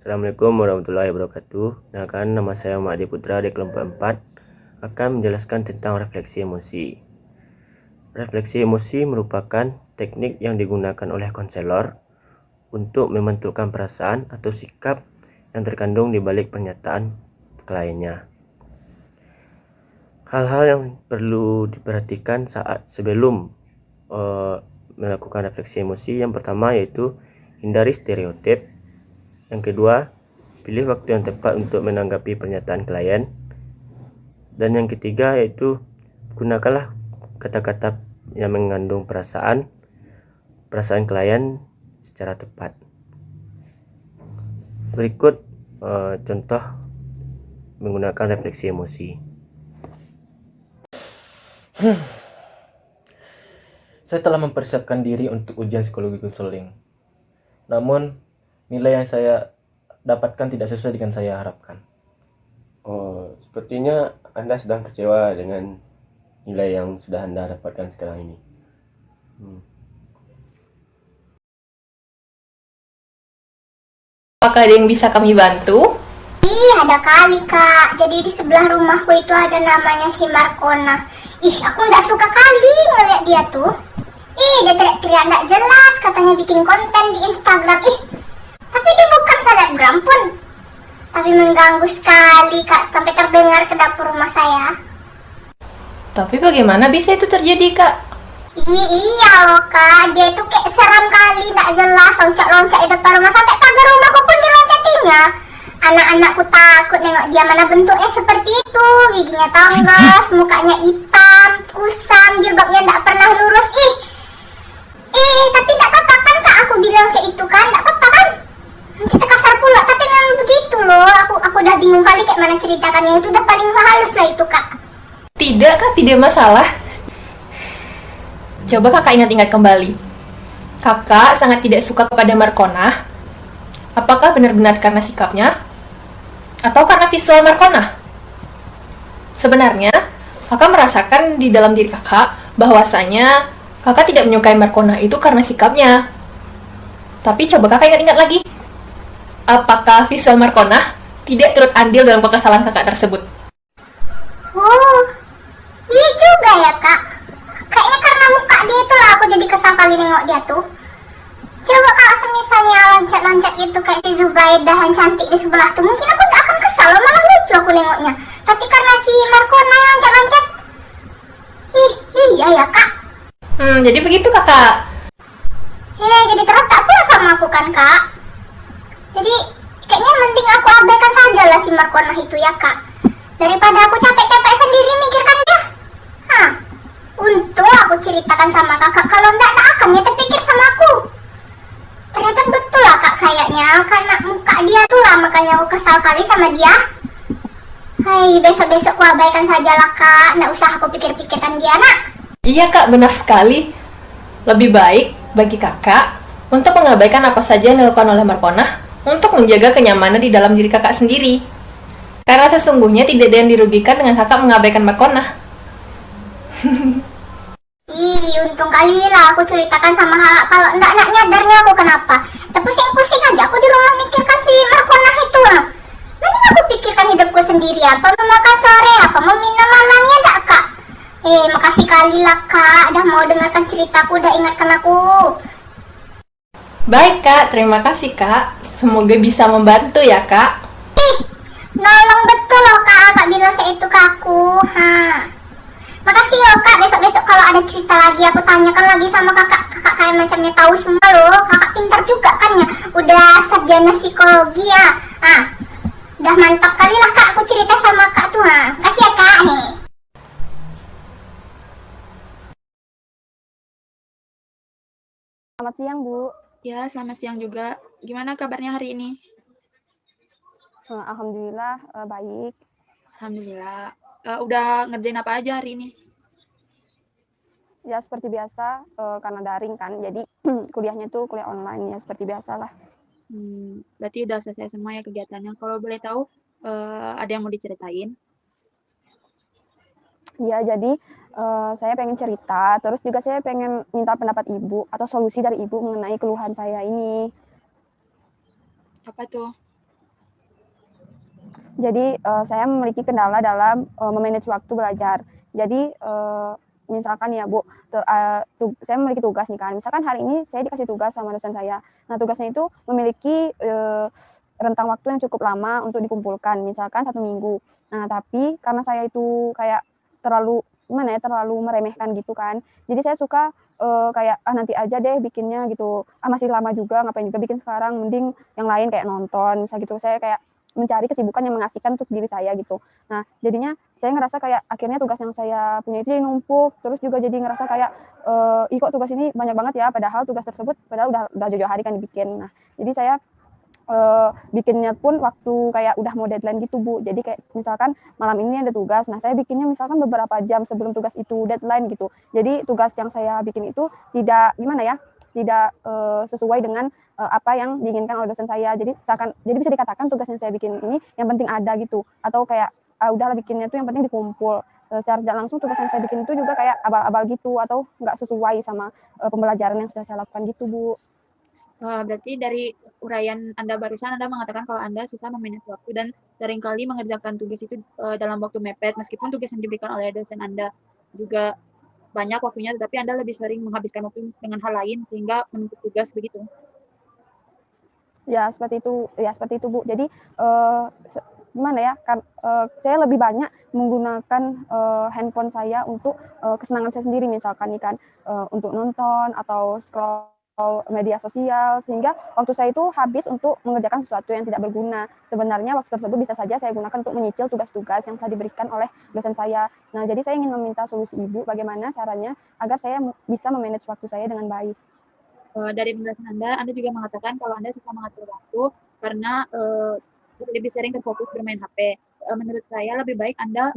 Assalamualaikum warahmatullahi wabarakatuh. Nama saya Ma'di Putra di kelompok 4 akan menjelaskan tentang refleksi emosi. Refleksi emosi merupakan teknik yang digunakan oleh konselor untuk memantulkan perasaan atau sikap yang terkandung di balik pernyataan kliennya. Hal-hal yang perlu diperhatikan saat sebelum melakukan refleksi emosi, yang pertama yaitu hindari stereotip. Yang kedua, pilih waktu yang tepat untuk menanggapi pernyataan klien. Dan yang ketiga yaitu gunakanlah kata-kata yang mengandung perasaan klien secara tepat. Berikut contoh menggunakan refleksi emosi. Saya telah mempersiapkan diri untuk ujian psikologi konseling. Namun, nilai yang saya dapatkan tidak sesuai dengan saya harapkan. Sepertinya Anda sedang kecewa dengan nilai yang sudah Anda dapatkan sekarang ini. Apakah ada yang bisa kami bantu? Ada kali kak, jadi di sebelah rumahku itu ada namanya si Markona. Aku nggak suka kali ngeliat dia tuh. Dia teriak-teriak nggak jelas, katanya bikin konten di Instagram. Tapi dia bukan selebgram pun. Tapi mengganggu sekali kak, sampai terdengar ke dapur rumah saya. Tapi bagaimana bisa itu terjadi, Kak? Iya loh kak, dia itu kayak seram kali, nggak jelas, loncat-loncat di depan rumah, sampai pagar rumahku pun diloncatinya. Anak-anakku takut nengok dia, mana bentuknya seperti itu, giginya tanggas, mukanya hitam, kusam, jilbabnya nggak pernah lurus. Tapi nggak apa-apa kan kak, aku bilang kayak itu kan, nggak apa-apa kan? Kita kasar pula, tapi memang begitu loh. Aku udah bingung kali kayak mana ceritakannya, itu udah paling halus lah itu kak. Tidak, Kak, tidak masalah. Coba Kakak ingat-ingat kembali. Kakak sangat tidak suka kepada Markona. Apakah benar-benar karena sikapnya? Atau karena visual Markona? Sebenarnya, Kakak merasakan di dalam diri Kakak bahwasanya Kakak tidak menyukai Markona itu karena sikapnya. Tapi coba Kakak ingat-ingat lagi. Apakah visual Markona tidak turut andil dalam kekesalan Kakak tersebut? Oh, iya juga ya kak. Kayaknya karena muka dia itu lah aku jadi kesal kali nengok dia tuh. Coba kalau semisalnya loncat-loncat gitu kayak si Zubaidah yang cantik di sebelah tuh, mungkin aku gak akan kesal, malah lucu aku nengoknya. Tapi karena si Markona yang loncat-loncat, iya ya kak. Jadi begitu Kakak. Jadi terletak pula sama aku kan kak. Jadi kayaknya mending aku abaikan saja lah si Markona itu ya kak, daripada aku capek-capek sendiri mikirkan dia. Untung aku ceritakan sama kakak, kalau enggak akan dia terpikir sama aku. Ternyata betul lah kak, kayaknya karena muka dia tuh lah makanya aku kesal kali sama dia. Besok-besok aku abaikan saja lah kak, nggak usah aku pikir-pikirkan dia nak. Iya Kak, benar sekali. Lebih baik bagi Kakak untuk mengabaikan apa saja yang dilakukan oleh Markona untuk menjaga kenyamanan di dalam diri Kakak sendiri. Karena sesungguhnya tidak ada yang dirugikan dengan Kakak mengabaikan Markona. Untung kali lah aku ceritakan sama kakak, kalau enggak nyadarnya aku kenapa. Udah pusing-pusing aja aku di rumah mikirkan si Markona itu. Nanti aku pikirkan hidupku sendiri, apa mau makan sore, apa mau minum malamnya enggak kak. Makasih kali lah kak, udah mau dengarkan ceritaku, udah ingatkan aku. Baik Kak, terima kasih Kak. Semoga bisa membantu ya Kak. Nolong betul loh kak bilang kayak itu ke aku. Makasih loh kak, besok-besok kalau ada cerita lagi aku tanyakan lagi sama kakak. Kakak kayak macamnya tahu semua loh, kakak pintar juga kan ya, udah sarjana psikologi ya. Udah mantap kali lah kak aku cerita sama kak tuh. Kasih ya kak nih. Selamat siang, Bu. Ya, selamat siang juga. Gimana kabarnya hari ini? Alhamdulillah baik. Alhamdulillah. Udah ngerjain apa aja hari ini? Ya seperti biasa, karena daring kan, jadi kuliahnya tuh kuliah online ya seperti biasa lah. Berarti udah selesai semua ya kegiatannya. Kalau boleh tahu, ada yang mau diceritain? Iya, jadi saya pengen cerita, terus juga saya pengen minta pendapat Ibu atau solusi dari Ibu mengenai keluhan saya ini. Apa tuh? Jadi saya memiliki kendala dalam memanage waktu belajar. Jadi misalkan ya Bu, saya memiliki tugas nih kan. Misalkan hari ini saya dikasih tugas sama dosen saya. Nah tugasnya itu memiliki rentang waktu yang cukup lama untuk dikumpulkan, misalkan 1 minggu. Nah tapi karena saya itu kayak terlalu gimana ya, terlalu meremehkan gitu kan. Jadi saya suka kayak nanti aja deh bikinnya gitu. Masih lama juga, ngapain juga bikin sekarang, mending yang lain kayak nonton, misal gitu. Saya kayak mencari kesibukan yang mengasihkan untuk diri saya gitu. Nah, jadinya saya ngerasa kayak akhirnya tugas yang saya punya itu jadi numpuk, terus juga jadi ngerasa kayak ih kok tugas ini banyak banget ya, padahal tugas tersebut padahal udah jauh-jauh hari kan dibikin. Nah, jadi saya bikinnya pun waktu kayak udah mau deadline gitu Bu. Jadi kayak misalkan malam ini ada tugas, nah saya bikinnya misalkan beberapa jam sebelum tugas itu deadline gitu. Jadi tugas yang saya bikin itu tidak gimana ya, tidak sesuai dengan apa yang diinginkan oleh dosen saya. Jadi misalkan, jadi bisa dikatakan tugas yang saya bikin ini yang penting ada gitu, atau kayak udahlah bikinnya tuh yang penting dikumpul. Secara tidak langsung tugas yang saya bikin itu juga kayak abal-abal gitu, atau nggak sesuai sama pembelajaran yang sudah saya lakukan gitu Bu. Berarti dari uraian Anda barusan, Anda mengatakan kalau Anda susah memanage waktu dan seringkali mengerjakan tugas itu dalam waktu mepet, meskipun tugas yang diberikan oleh dosen Anda juga banyak waktunya, tetapi Anda lebih sering menghabiskan waktu dengan hal lain sehingga menumpuk tugas begitu. Ya seperti itu Bu. Jadi gimana ya, kan saya lebih banyak menggunakan handphone saya untuk kesenangan saya sendiri, misalkan nih kan untuk nonton atau scroll media sosial, sehingga waktu saya itu habis untuk mengerjakan sesuatu yang tidak berguna. Sebenarnya waktu tersebut bisa saja saya gunakan untuk menyicil tugas-tugas yang telah diberikan oleh dosen saya. Nah, jadi saya ingin meminta solusi Ibu bagaimana caranya agar saya bisa memanage waktu saya dengan baik. Dari penjelasan Anda juga mengatakan kalau Anda susah mengatur waktu karena lebih sering terfokus bermain HP. Menurut saya lebih baik Anda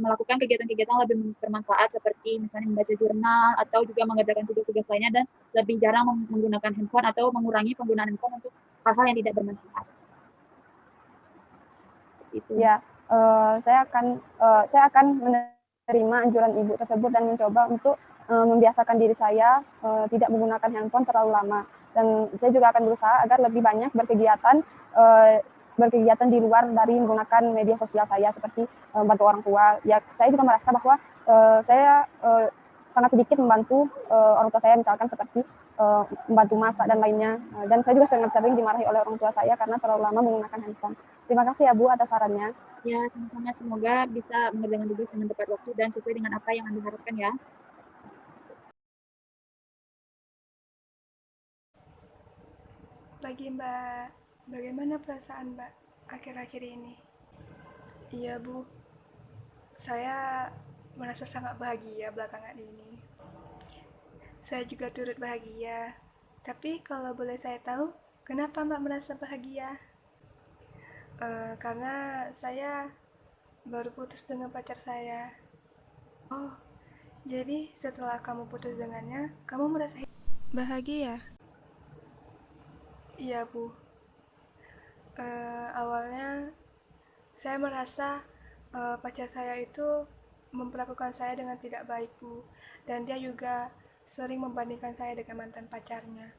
melakukan kegiatan-kegiatan yang lebih bermanfaat seperti misalnya membaca jurnal atau juga mengerjakan tugas-tugas lainnya dan lebih jarang menggunakan handphone atau mengurangi penggunaan handphone untuk hal-hal yang tidak bermanfaat. Itu. Ya, saya akan menerima anjuran Ibu tersebut dan mencoba untuk membiasakan diri saya tidak menggunakan handphone terlalu lama. Dan saya juga akan berusaha agar lebih banyak berkegiatan di luar dari menggunakan media sosial saya, seperti membantu orang tua. Ya, saya juga merasa bahwa saya sangat sedikit membantu orang tua saya, misalkan seperti membantu masak dan lainnya. Dan saya juga sangat sering dimarahi oleh orang tua saya karena terlalu lama menggunakan handphone. Terima kasih ya Bu atas sarannya. Ya, sama-sama, semoga bisa mengerjakan tugas dengan tepat waktu dan sesuai dengan apa yang Anda harapkan ya. Bagi Mbak, bagaimana perasaan Mbak akhir-akhir ini? Iya Bu, saya merasa sangat bahagia belakangan ini. Saya juga turut bahagia. Tapi kalau boleh saya tahu, kenapa Mbak merasa bahagia? Karena saya baru putus dengan pacar saya. Oh, jadi setelah kamu putus dengannya, kamu merasa bahagia? Iya Bu. Awalnya saya merasa pacar saya itu memperlakukan saya dengan tidak baik Bu, dan dia juga sering membandingkan saya dengan mantan pacarnya.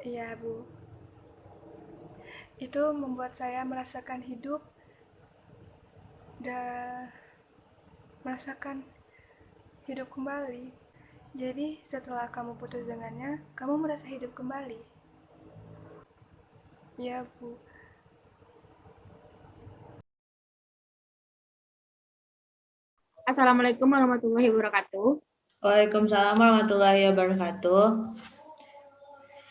Iya Bu. Itu membuat saya merasakan hidup dan merasakan hidup kembali. Jadi setelah kamu putus dengannya, kamu merasa hidup kembali? Iya Bu. Assalamualaikum warahmatullahi wabarakatuh. Waalaikumsalam warahmatullahi wabarakatuh.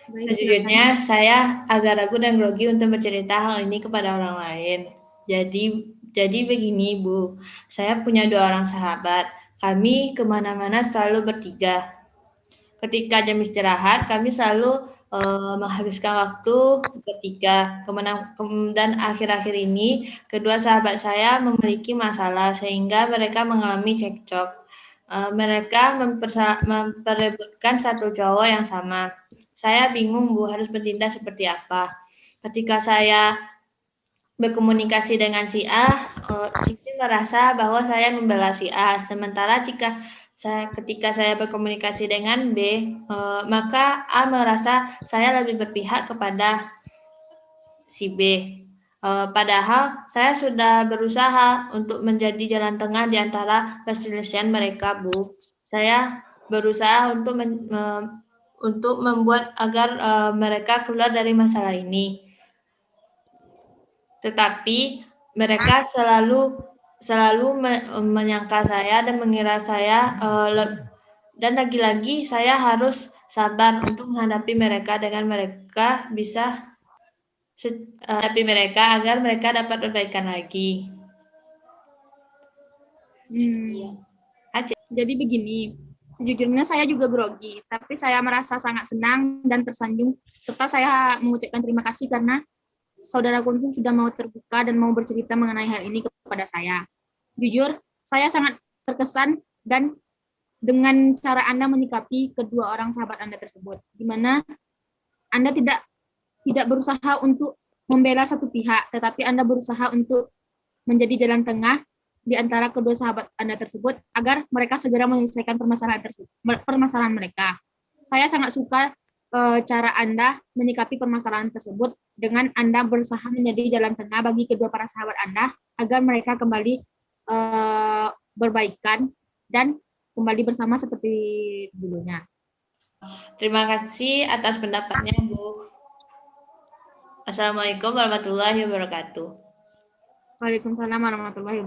Baik, Sejujurnya saya agak ragu dan grogi untuk bercerita hal ini kepada orang lain. Jadi begini Bu, saya punya 2 orang sahabat. Kami kemana-mana selalu bertiga. Ketika jam istirahat, kami selalu menghabiskan waktu bertiga. Dan akhir-akhir ini, kedua sahabat saya memiliki masalah sehingga mereka mengalami cekcok. Mereka memperebutkan satu cowok yang sama. Saya bingung Bu harus bertindak seperti apa. Ketika saya berkomunikasi dengan si A, si B merasa bahwa saya membela si A. Sementara ketika saya berkomunikasi dengan B, maka A merasa saya lebih berpihak kepada si B. Padahal saya sudah berusaha untuk menjadi jalan tengah di antara perselisihan mereka, Bu. Saya berusaha untuk membuat agar mereka keluar dari masalah ini. Tetapi mereka selalu menyangka saya dan mengira saya dan lagi-lagi saya harus sabar untuk menghadapi mereka dengan mereka bisa hadapi mereka agar mereka dapat perbaikan lagi. Jadi begini, sejujurnya saya juga grogi, tapi saya merasa sangat senang dan tersanjung serta saya mengucapkan terima kasih karena saudaraku pun sudah mau terbuka dan mau bercerita mengenai hal ini kepada saya. Jujur, saya sangat terkesan dan dengan cara Anda menyikapi kedua orang sahabat Anda tersebut, di mana Anda tidak berusaha untuk membela satu pihak, tetapi Anda berusaha untuk menjadi jalan tengah di antara kedua sahabat Anda tersebut agar mereka segera menyelesaikan permasalahan mereka. Saya sangat suka cara Anda menyikapi permasalahan tersebut dengan Anda berusaha menjadi jalan tengah bagi kedua para sahabat Anda agar mereka kembali berbaikan dan kembali bersama seperti dulunya. Terima kasih atas pendapatnya, Bu. Assalamualaikum warahmatullahi wabarakatuh. Waalaikumsalam warahmatullahi wabarakatuh.